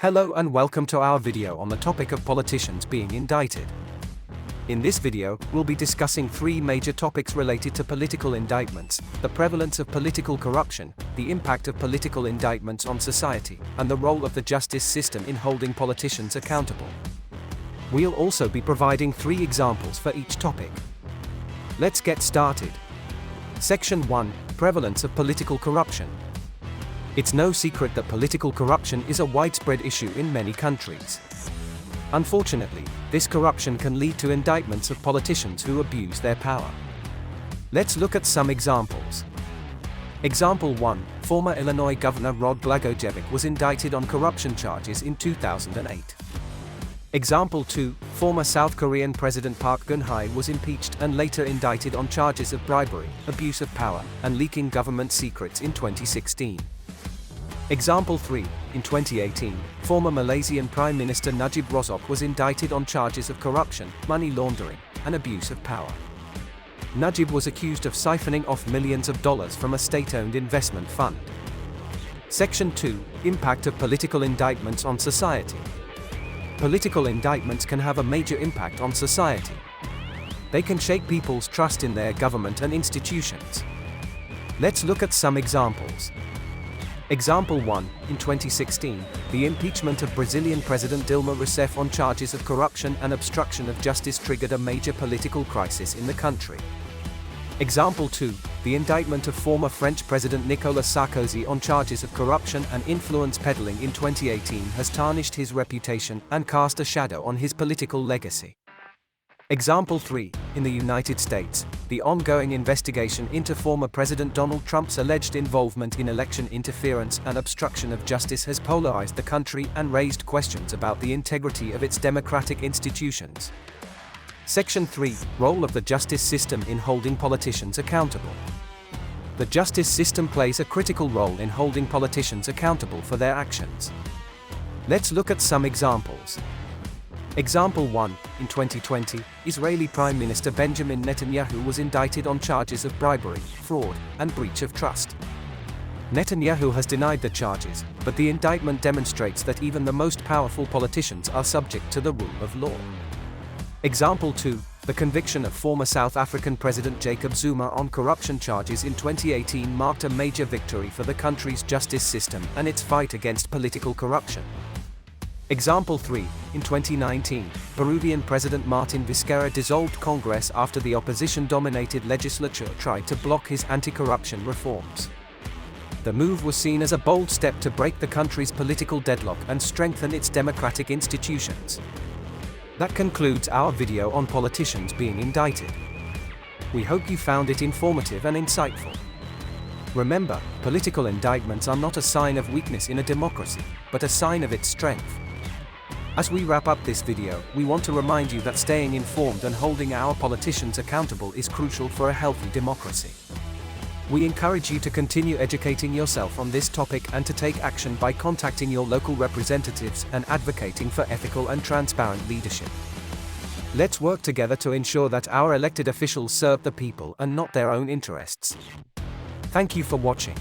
Hello and welcome to our video on the topic of politicians being indicted. In this video, we'll be discussing three major topics related to political indictments: the prevalence of political corruption, the impact of political indictments on society, and the role of the justice system in holding politicians accountable. We'll also be providing 3 examples for each topic. Let's get started. Section 1: Prevalence of political corruption. It's no secret that political corruption is a widespread issue in many countries. Unfortunately, this corruption can lead to indictments of politicians who abuse their power. Let's look at some examples. Example 1: Former Illinois Governor Rod Blagojevich was indicted on corruption charges in 2008. Example 2: Former South Korean President Park Geun-hye was impeached and later indicted on charges of bribery, abuse of power, and leaking government secrets in 2016. Example 3: In 2018, former Malaysian Prime Minister Najib Razak was indicted on charges of corruption, money laundering, and abuse of power. Najib was accused of siphoning off millions of dollars from a state-owned investment fund. Section 2: Impact of political indictments on society. Political indictments can have a major impact on society. They can shake people's trust in their government and institutions. Let's look at some examples. Example 1: In 2016, the impeachment of Brazilian President Dilma Rousseff on charges of corruption and obstruction of justice triggered a major political crisis in the country. Example 2: The indictment of former French President Nicolas Sarkozy on charges of corruption and influence peddling in 2018 has tarnished his reputation and cast a shadow on his political legacy. Example 3: In the United States, the ongoing investigation into former President Donald Trump's alleged involvement in election interference and obstruction of justice has polarized the country and raised questions about the integrity of its democratic institutions. Section 3: Role of the justice system in holding politicians accountable. The justice system plays a critical role in holding politicians accountable for their actions. Let's look at some examples. Example 1: In 2020, Israeli Prime Minister Benjamin Netanyahu was indicted on charges of bribery, fraud, and breach of trust. Netanyahu has denied the charges, but the indictment demonstrates that even the most powerful politicians are subject to the rule of law. Example 2: The conviction of former South African President Jacob Zuma on corruption charges in 2018 marked a major victory for the country's justice system and its fight against political corruption. Example 3: In 2019, Peruvian President Martin Vizcarra dissolved Congress after the opposition-dominated legislature tried to block his anti-corruption reforms. The move was seen as a bold step to break the country's political deadlock and strengthen its democratic institutions. That concludes our video on politicians being indicted. We hope you found it informative and insightful. Remember, political indictments are not a sign of weakness in a democracy, but a sign of its strength. As we wrap up this video, we want to remind you that staying informed and holding our politicians accountable is crucial for a healthy democracy. We encourage you to continue educating yourself on this topic and to take action by contacting your local representatives and advocating for ethical and transparent leadership. Let's work together to ensure that our elected officials serve the people and not their own interests. Thank you for watching.